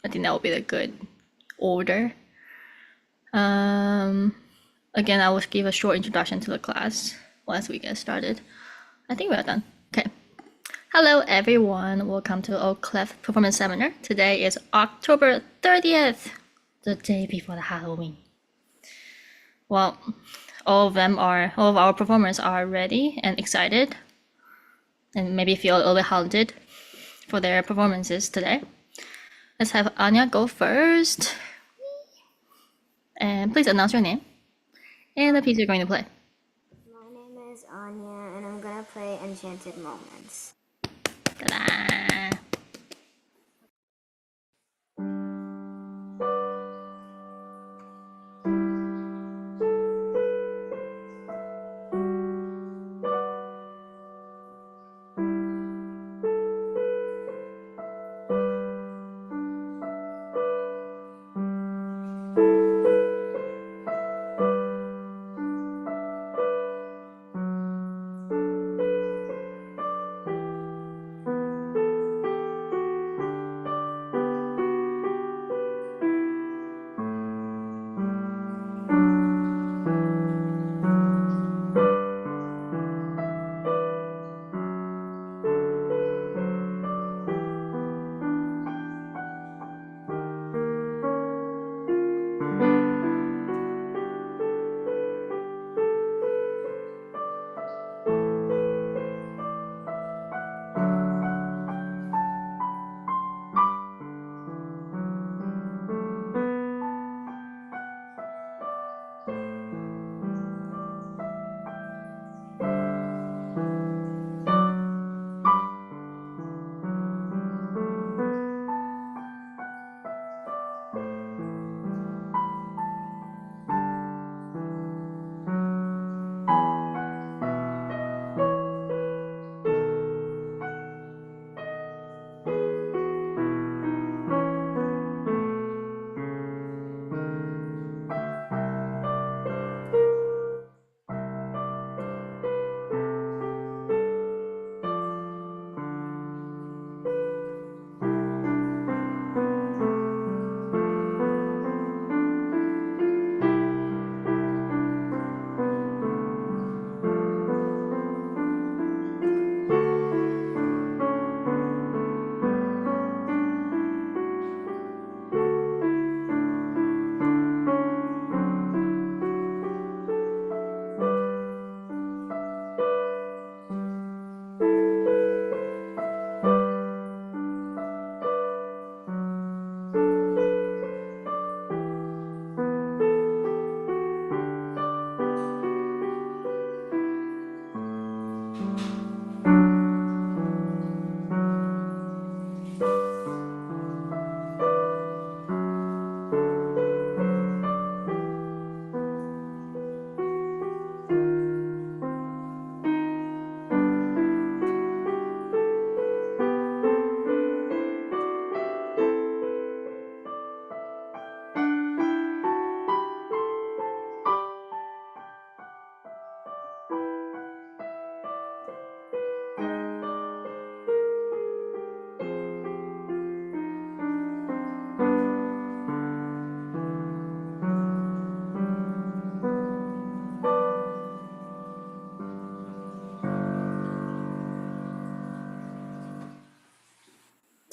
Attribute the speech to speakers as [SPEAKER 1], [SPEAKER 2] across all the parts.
[SPEAKER 1] I think that will be the good order. Again, I will give a short introduction to the class once we get started. I think we're done. Okay. Hello, everyone. Welcome to OCT30 Performance Seminar. Today is October 30th, the day before the Halloween. Well, all of our performers are ready and excited, and maybe feel a little bit haunted for their performances today. Let's have Anya go first. And please announce your name and the piece you're going to play.
[SPEAKER 2] My name is Anya, and I'm gonna play Enchanted Moments.
[SPEAKER 1] Ta-da!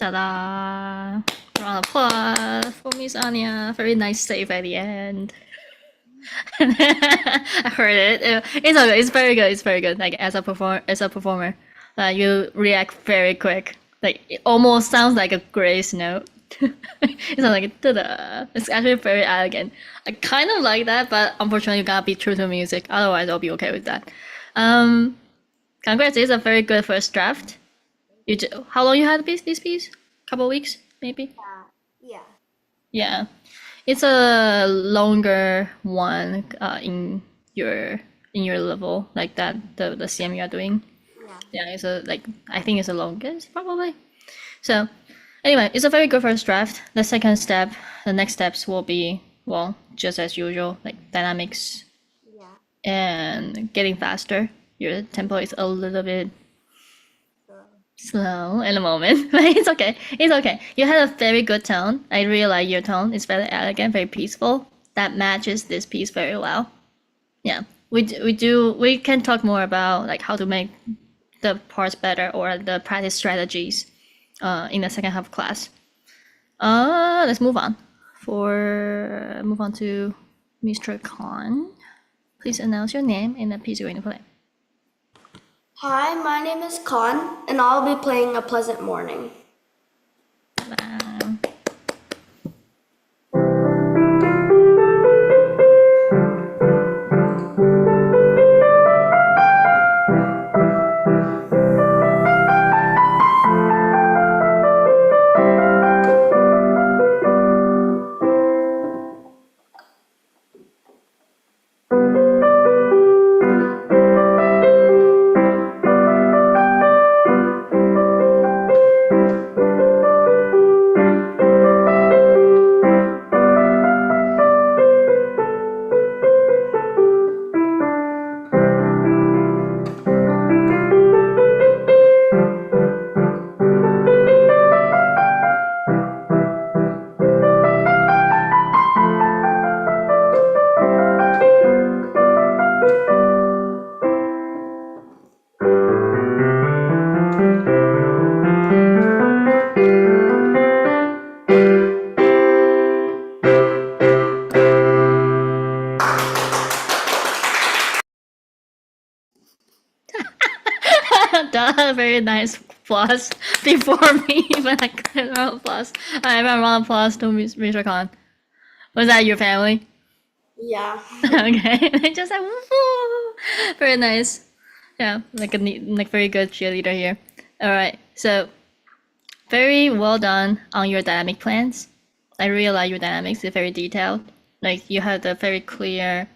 [SPEAKER 1] Ta-da! Round of applause for Miss Anya. Very nice save at the end. I heard it. It's okay. It's very good. It's very good. Like as a performer, you react very quick. Like it almost sounds like a grace note. It sounds like ta-da. It's actually very elegant. I kind of like that, but unfortunately, you gotta be true to music. Otherwise, I'll be okay with that. Congrats! It's a very good first draft. How long you had this piece? Couple weeks, maybe.
[SPEAKER 2] Yeah.
[SPEAKER 1] Yeah, it's a longer one in your level like that. The CM you are doing.
[SPEAKER 2] Yeah.
[SPEAKER 1] Yeah, I think it's the longest probably. So anyway, it's a very good first draft. The next steps will be, well, just as usual, like dynamics
[SPEAKER 2] Yeah.
[SPEAKER 1] and getting faster. Your tempo is a little bit
[SPEAKER 2] So,
[SPEAKER 1] slow in a moment, but it's okay. It's okay. You had a very good tone. I really like your tone. It's very elegant, very peaceful. That matches this piece very well. Yeah, we can talk more about like how to make the parts better or the practice strategies in the second half class. Let's move on. Move on to Mr. Khan. Please announce your name and the piece you're going to play.
[SPEAKER 3] Hi, my name is Khan, and I'll be playing A Pleasant Morning.
[SPEAKER 1] Duh, very nice applause before me even I could round of applause. Alright, round of applause to Mr. Khan. Was that your family?
[SPEAKER 3] Yeah.
[SPEAKER 1] Okay, just like woo, very nice. Yeah, like a neat, like very good cheerleader here. All right, so very well done on your dynamic plans. I really like your dynamics. It's very detailed. Like you have the very clear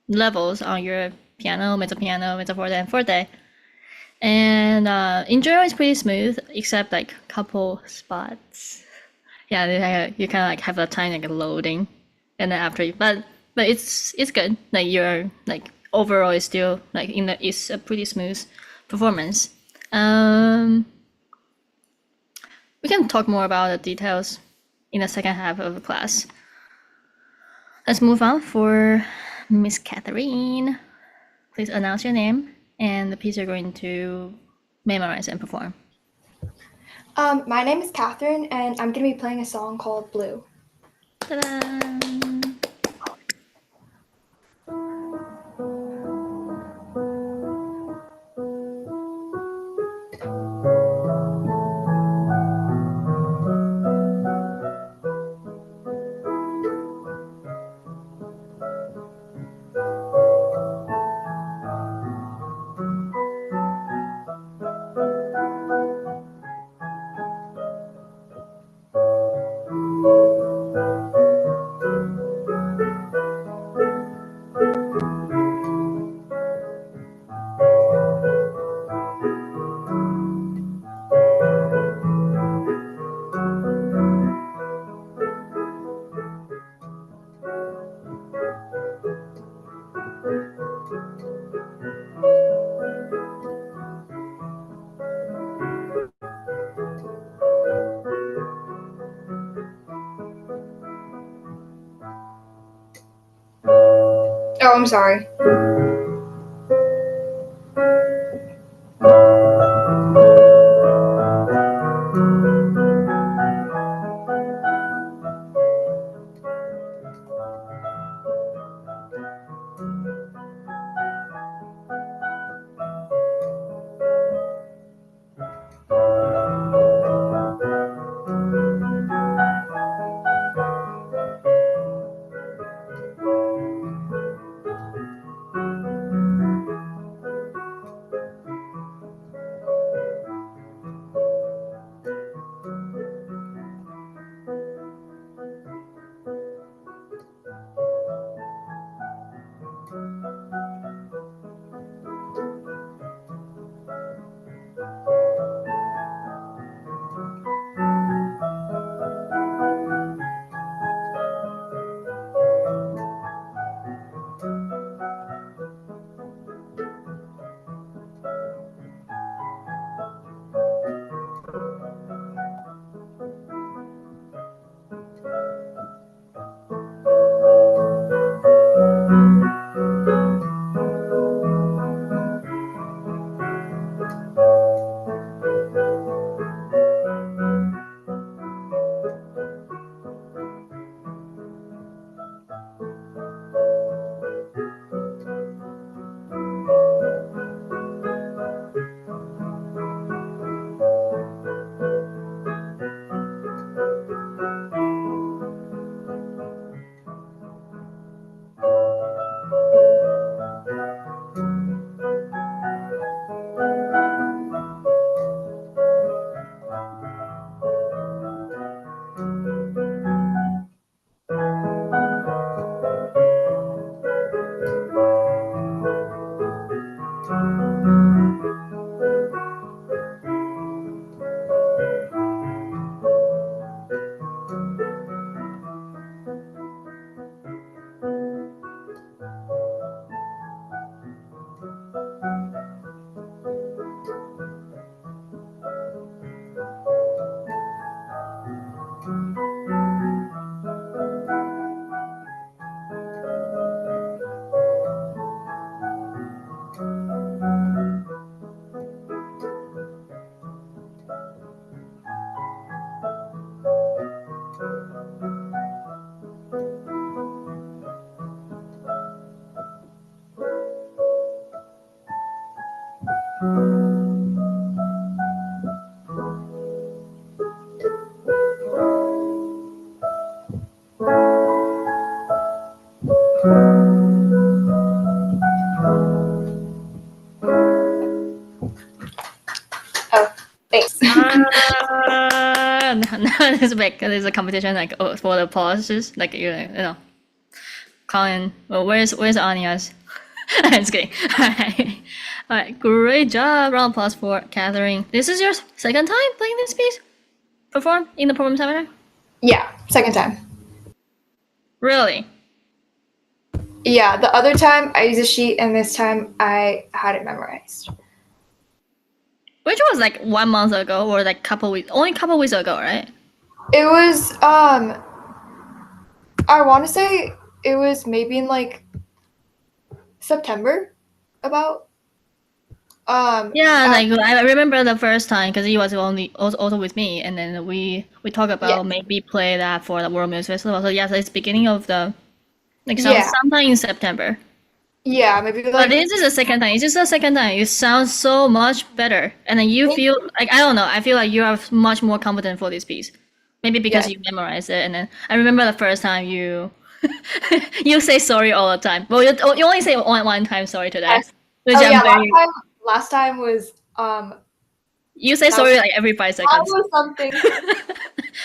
[SPEAKER 1] levels on your piano, mezzo forte, and forte. And in general, it's pretty smooth, except like a couple spots. Yeah, you kind of like have a time like loading, and then after you, but it's good. Like you're like overall, it's still like it's a pretty smooth performance. We can talk more about the details in the second half of the class. Let's move on for Miss Catherine. Please announce your name and the piece you're going to memorize and perform.
[SPEAKER 4] My name is Catherine, and I'm going to be playing a song called Blue.
[SPEAKER 1] Ta-da!
[SPEAKER 4] Oh, I'm sorry.
[SPEAKER 1] there's a competition like for the pauses, like you know, Colin. Well, where's Anya's? I'm just kidding. All right, great job. Round of applause for Catherine. This is your second time playing this piece? Perform in the performance seminar?
[SPEAKER 4] Yeah, second time.
[SPEAKER 1] Really?
[SPEAKER 4] Yeah, the other time I used a sheet, and this time I had it memorized.
[SPEAKER 1] Which was like 1 month ago, or like only a couple weeks ago, right?
[SPEAKER 4] It was I want to say it was maybe in like September, about.
[SPEAKER 1] Yeah, like I remember the first time because he was only also with me, and then we talked about maybe play that for the World Music Festival. So yes, it's beginning of the like
[SPEAKER 4] Yeah.
[SPEAKER 1] sometime in September.
[SPEAKER 4] Yeah, maybe
[SPEAKER 1] But
[SPEAKER 4] like
[SPEAKER 1] this is the second time. It's just the second time. It sounds so much better, and then you feel like I don't know. I feel like you are much more confident for this piece. Maybe because you memorize it, and then I remember the first time you you say sorry all the time. Well, you only say one time sorry today.
[SPEAKER 4] Yes.
[SPEAKER 1] Which
[SPEAKER 4] Oh yeah,
[SPEAKER 1] I'm very,
[SPEAKER 4] last time was
[SPEAKER 1] you say sorry like every 5
[SPEAKER 4] that
[SPEAKER 1] seconds.
[SPEAKER 4] was something.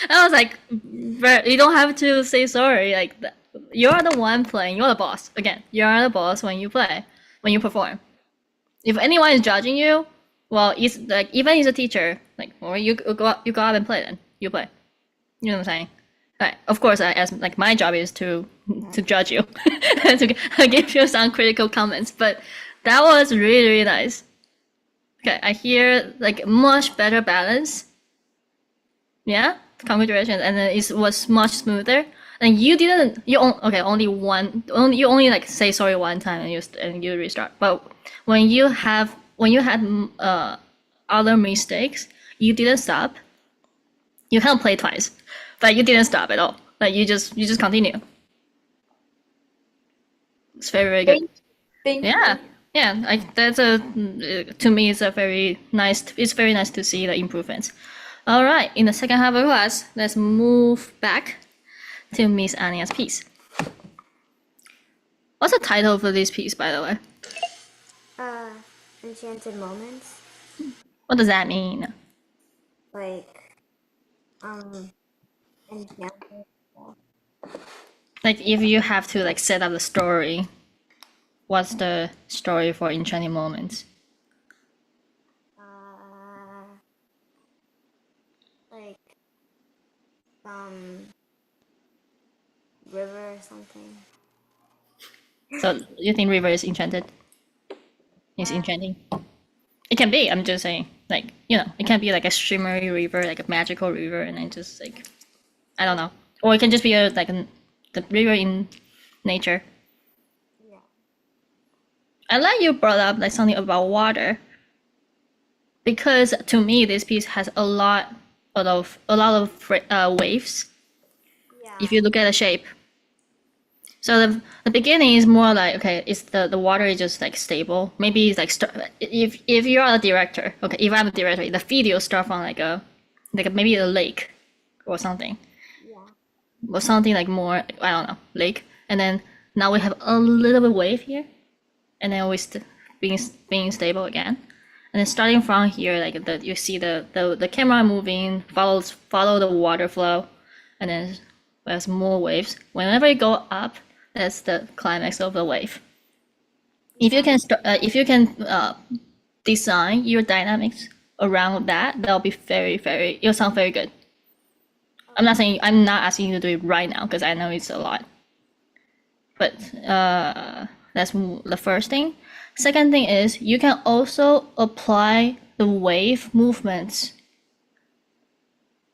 [SPEAKER 1] I was like, you don't have to say sorry. Like you're the one playing. You're the boss. Again, you're the boss when you play, when you perform. If anyone is judging you, well, it's like even as a teacher, like, or you go out and play. Then you play. You know what I'm saying? Right. Of course, as like my job is to judge you, to give you some critical comments. But that was really nice. Okay, I hear like much better balance. Yeah, congratulations, and then it was much smoother. And you didn't. You only like say sorry one time and you restart. But when you had other mistakes, you didn't stop. You can play twice, but you didn't stop at all. Like you just continue. It's very good.
[SPEAKER 4] Thank
[SPEAKER 1] Yeah,
[SPEAKER 4] you.
[SPEAKER 1] yeah. That's a to me it's a very nice. It's very nice to see the improvements. All right, in the second half of class, let's move back to Miss Anya's piece. What's the title for this piece, by the way?
[SPEAKER 2] Enchanted moments.
[SPEAKER 1] What does that mean?
[SPEAKER 2] Like, enchanted.
[SPEAKER 1] Like if you have to like set up the story, what's the story for Enchanting Moments?
[SPEAKER 2] Like, river or something.
[SPEAKER 1] So you think River is enchanted? Is enchanting? It can be. I'm just saying, like it can be like a shimmery river, like a magical river, and then just like I don't know, or it can just be the river in nature.
[SPEAKER 2] Yeah.
[SPEAKER 1] I like you brought up like something about water, because to me this piece has a lot of waves.
[SPEAKER 2] Yeah.
[SPEAKER 1] If you look at the shape. So the beginning is more like, okay, it's the water is just like stable. Maybe it's like if you're a director, okay, if I'm a director, the video start from like maybe a lake or something.
[SPEAKER 2] Yeah.
[SPEAKER 1] Or something like more, I don't know, lake. And then now we have a little bit wave here, and then being stable again. And then starting from here, like you see the camera moving, follow the water flow, and then there's more waves. Whenever you go up, that's the climax of the wave. If you can design your dynamics around that, that'll be it'll sound very good. I'm not asking you to do it right now because I know it's a lot. But that's the first thing. Second thing is you can also apply the wave movements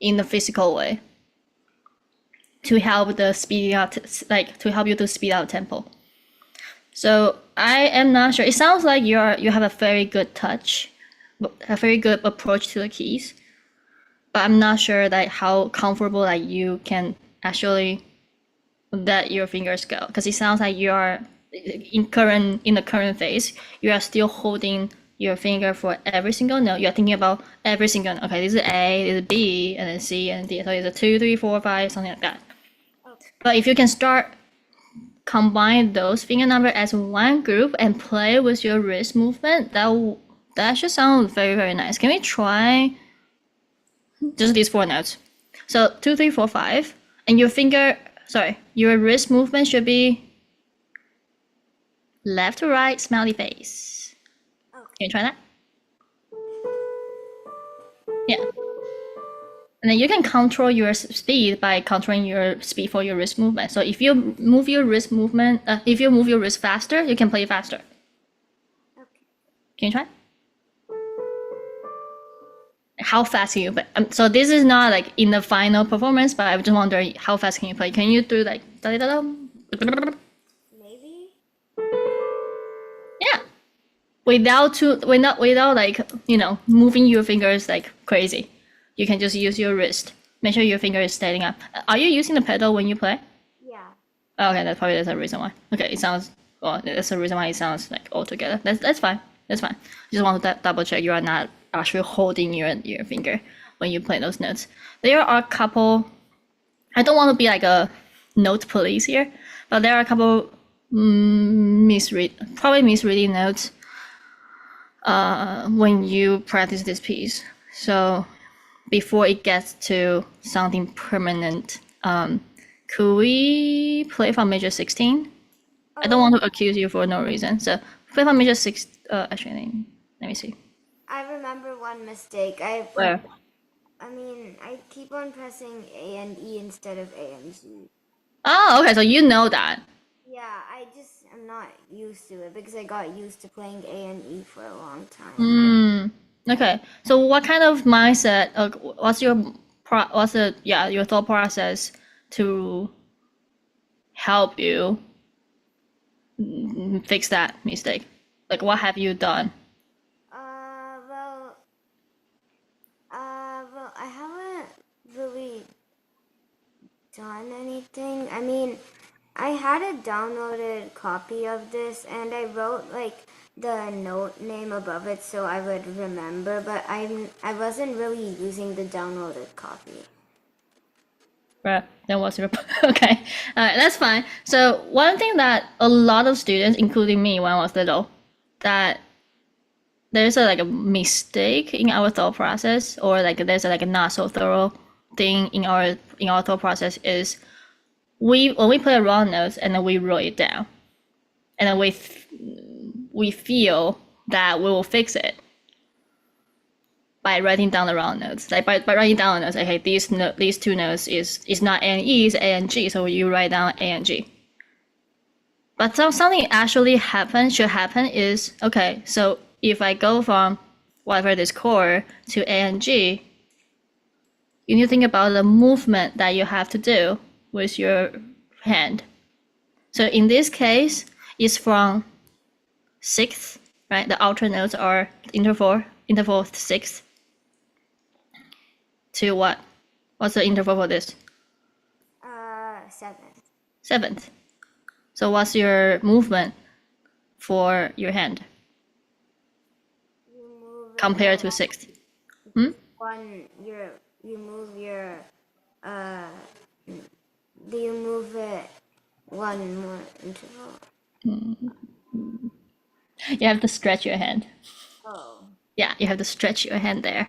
[SPEAKER 1] in the physical way to help the speeding up, like to help you to speed up tempo. So I am not sure. It sounds like you have a very good touch, a very good approach to the keys, but I'm not sure that how comfortable that you can actually let your fingers go, because it sounds like you are in the current phase. You are still holding your finger for every single note. You are thinking about every single note. Okay, this is A, this is B, and then C and D. So it's a 2, 3, 4, 5, something like that. But if you can start combine those finger numbers as one group and play with your wrist movement, that should sound very, very nice. Can we try just these 4 notes? So 2, 3, 4, 5, and your wrist movement should be left to right, smiley face.
[SPEAKER 2] Okay.
[SPEAKER 1] Can you try that? Yeah. And then you can control your speed by controlling your speed for your wrist movement. So if you move your wrist movement, if you move your wrist faster, you can play faster.
[SPEAKER 2] Okay.
[SPEAKER 1] Can you try? How fast can you play? So this is not like in the final performance, but I just wonder how fast can you play? Can you do like da-da-da-da?
[SPEAKER 2] Maybe.
[SPEAKER 1] Yeah. Without like moving your fingers like crazy. You can just use your wrist. Make sure your finger is standing up. Are you using the pedal when you play?
[SPEAKER 2] Yeah.
[SPEAKER 1] Oh, okay, that's the reason why. Okay, it sounds. Well, that's the reason why it sounds like all together. That's fine. That's fine. Just want to double check you are not actually holding your finger when you play those notes. There are a couple. I don't want to be like a note police here, but there are a couple misreading notes when you practice this piece. So before it gets to something permanent, could we play from major 16? I don't want to accuse you for no reason. So play from major 6. Actually, let me see.
[SPEAKER 2] I remember one mistake.
[SPEAKER 1] Where?
[SPEAKER 2] I keep on pressing A and E instead of A and G.
[SPEAKER 1] Oh, okay. So you know that.
[SPEAKER 2] Yeah, I'm not used to it because I got used to playing A and E for a long time.
[SPEAKER 1] Okay. So what kind of mindset? What's your your thought process to help you fix that mistake? Like, what have you done?
[SPEAKER 2] Well, I haven't really done anything. I had a downloaded copy of this and I wrote like the note name above it so I would remember, but I wasn't really using the downloaded copy.
[SPEAKER 1] Right. Then what's your okay? That's fine. So one thing that a lot of students, including me when I was little, that there's a mistake in our thought process, or there's a not so thorough thing in our thought process is when we play a wrong notes and then we wrote it down, and then we feel that we will fix it by writing down the wrong notes. Like by writing down the notes, okay, these two notes is not A and E, it's A and G, so you write down A and G. But something actually should happen is, okay, so if I go from whatever this chord to A and G, you need to think about the movement that you have to do with your hand. So in this case, it's from sixth, right? The alternate notes are interval 6th to what? What's the interval for this?
[SPEAKER 2] 7th.
[SPEAKER 1] 7th. So what's your movement for your hand
[SPEAKER 2] You move it
[SPEAKER 1] compared to 6th?
[SPEAKER 2] you move your do you move it one more interval?
[SPEAKER 1] You have to stretch your hand.
[SPEAKER 2] Oh.
[SPEAKER 1] Yeah, you have to stretch your hand there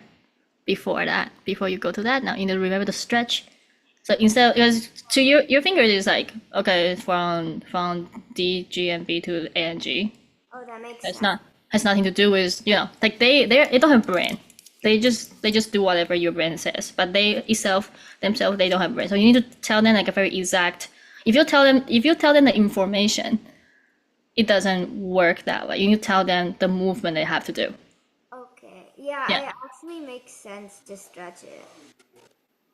[SPEAKER 1] before you go to that. Now you need to remember to stretch. So instead, because to your fingers is like, okay, from D, G, and B to A and G.
[SPEAKER 2] Oh, that makes
[SPEAKER 1] It's
[SPEAKER 2] sense.
[SPEAKER 1] has nothing to do with like they don't have brain. They just do whatever your brain says. But themselves they don't have brain. So you need to tell them like a very exact. If you tell them the information, it doesn't work that way. You need to tell them the movement they have to do.
[SPEAKER 2] Okay. Yeah,
[SPEAKER 1] Yeah.
[SPEAKER 2] it actually makes sense to stretch it.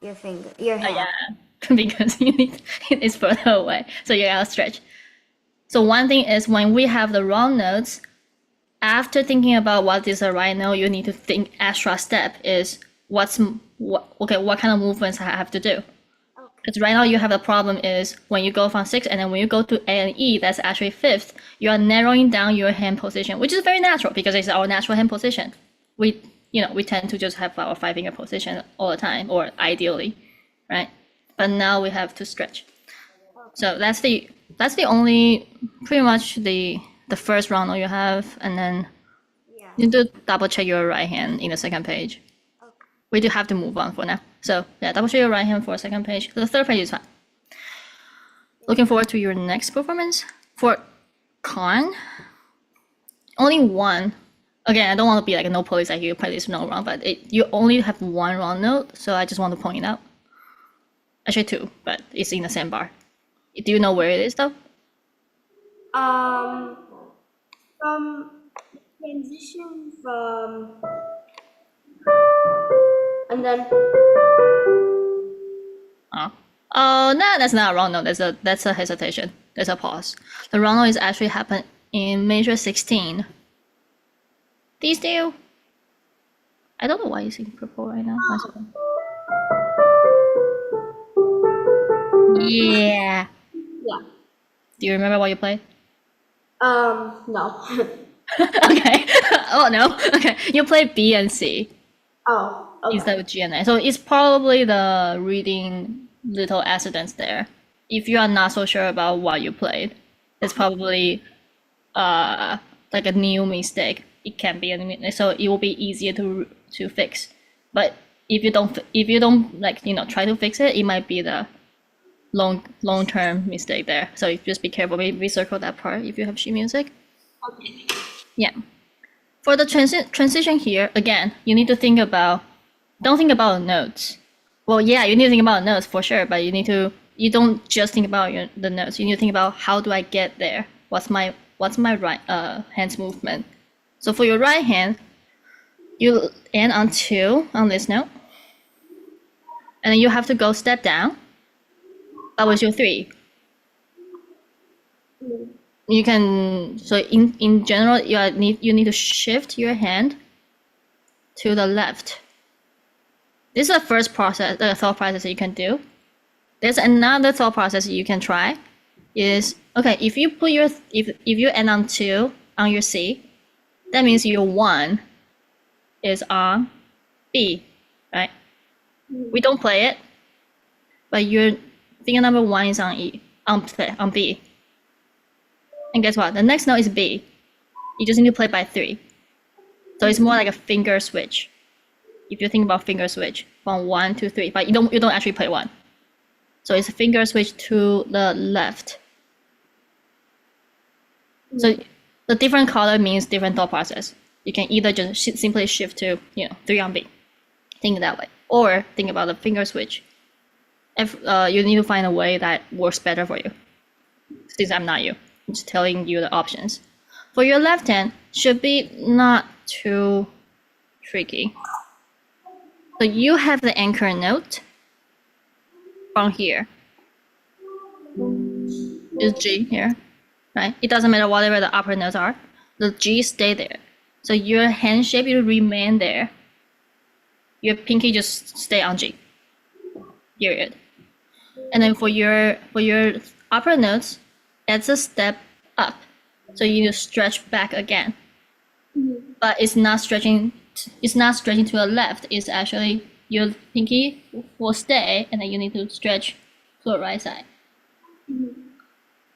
[SPEAKER 2] Your hand.
[SPEAKER 1] Yeah, because it's further away, so you gotta stretch. So one thing is when we have the wrong notes, after thinking about what is the right note, you need to think extra step is what kind of movements I have to do. Because right now you have the problem is when you go from 6 and then when you go to A and E, that's actually 5th, you are narrowing down your hand position, which is very natural because it's our natural hand position. We tend to just have our 5-finger position all the time, or ideally, right? But now we have to stretch. So that's the only, pretty much the first round you have, and then
[SPEAKER 2] Yeah.
[SPEAKER 1] you need to double check your right hand in the second page.
[SPEAKER 2] Okay.
[SPEAKER 1] We do have to move on for now. So yeah, double check your right hand for second page. The third page is fine. Looking forward to your next performance. For con, only one. Again, I don't want to be like a no police, like you play this note wrong, but you only have one wrong note, so I just want to point it out. Actually two, but it's in the same bar. Do you know where it is though?
[SPEAKER 3] From transition from, and then.
[SPEAKER 1] Oh no, that's not a wrong note. That's a hesitation. That's a pause. The wrong note is actually happened in major 16. These two. I don't know why it's in purple right now. One second. Yeah.
[SPEAKER 3] Yeah.
[SPEAKER 1] Do you remember what you played?
[SPEAKER 3] No.
[SPEAKER 1] Okay. Oh no. Okay. You played B and C
[SPEAKER 3] Oh, okay.
[SPEAKER 1] instead of G and A. So it's probably the reading little accidents there. If you are not so sure about what you played, it's probably like a new mistake. It can be a new mistake, so it will be easier to fix. But if you don't like try to fix it, it might be the long term mistake there. So you just be careful. Maybe circle that part if you have sheet music.
[SPEAKER 3] Okay.
[SPEAKER 1] Yeah. For the transition here, again, you need to think about. Don't think about notes. Well, yeah, you need to think about notes for sure, but you don't just think about the notes. You need to think about how do I get there? What's my right hand's movement? So for your right hand, you end on 2 on this note, and then you have to go step down. That was your 3. You can in general you need to shift your hand to the left. This is the first process, the thought process that you can do. There's another thought process you can try. Is okay if you put your if you end on 2 on your C, that means your 1 is on B, right? We don't play it, but your finger number 1 is on E on B. And guess what? The next note is B. You just need to play by 3. So it's more like a finger switch. If you think about finger switch from 1 to 3, but you don't actually play 1. So it's a finger switch to the left. So the different color means different thought process. You can either just simply shift to 3 on B, think that way, or think about the finger switch. If you need to find a way that works better for you. Since I'm not you, I'm just telling you the options. For your left hand, should be not too tricky. So you have the anchor note from here. Is G here, right? It doesn't matter whatever the upper notes are. The G stay there. So your hand shape will remain there. Your pinky just stay on G. Period. And then for your upper notes, it's a step up. So you need to stretch back again. But it's not stretching to the left. It's actually your pinky will stay, and then you need to stretch to the right side.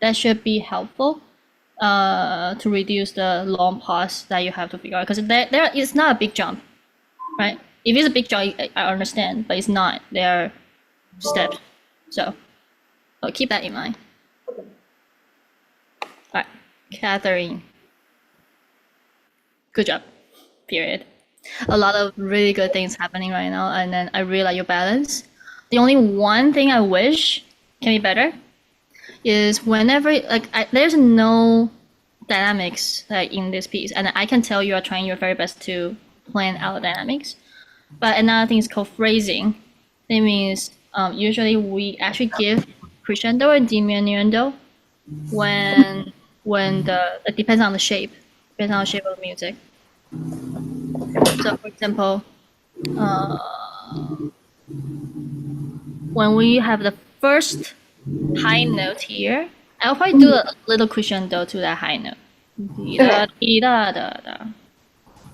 [SPEAKER 1] That should be helpful to reduce the long pause that you have to figure out, because there is not a big jump, right? If it's a big jump, I understand, but it's not. There are steps, so keep that in mind. All right, Catherine. Good job. Period. A lot of really good things happening right now, and then I really like your balance. The only one thing I wish can be better is whenever there's no dynamics in this piece, and I can tell you are trying your very best to plan out dynamics. But another thing is called phrasing. That means usually we actually give crescendo and diminuendo when it depends on the shape of the music. So for example, when we have the first high note here, I'll probably do a little crescendo to that high note.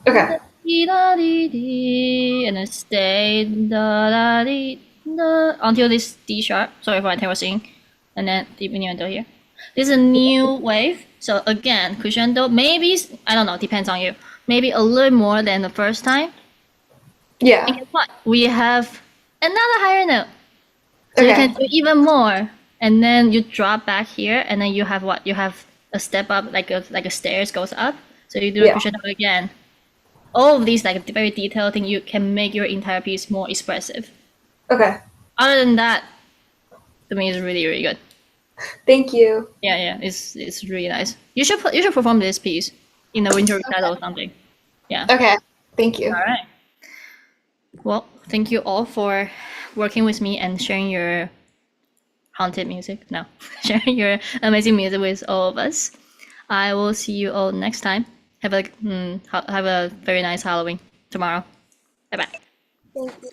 [SPEAKER 4] Okay.
[SPEAKER 1] And then stay until this D sharp. Sorry for my terrible singing. And then diminuendo here. This is a new wave. So again, crescendo, maybe, I don't know, depends on you. Maybe a little more than the first time.
[SPEAKER 4] Yeah.
[SPEAKER 1] And guess what? We have another higher note. So you
[SPEAKER 4] Okay.
[SPEAKER 1] can do even more, and then you drop back here, and then you have what? You have a step up, like a stairs goes up. So you do a
[SPEAKER 4] Yeah.
[SPEAKER 1] crescendo again. All of these like very detailed thing, you can make your entire piece more expressive.
[SPEAKER 4] Okay.
[SPEAKER 1] Other than that, to me, it's really really good.
[SPEAKER 4] Thank you.
[SPEAKER 1] Yeah, it's really nice. You should perform this piece in a winter recital or something. Yeah.
[SPEAKER 4] Okay. Thank you.
[SPEAKER 1] All right. Well, thank you all for working with me and sharing your haunted music. No, sharing your amazing music with all of us. I will see you all next time. Have a very nice Halloween tomorrow. Bye bye.
[SPEAKER 2] Thank you.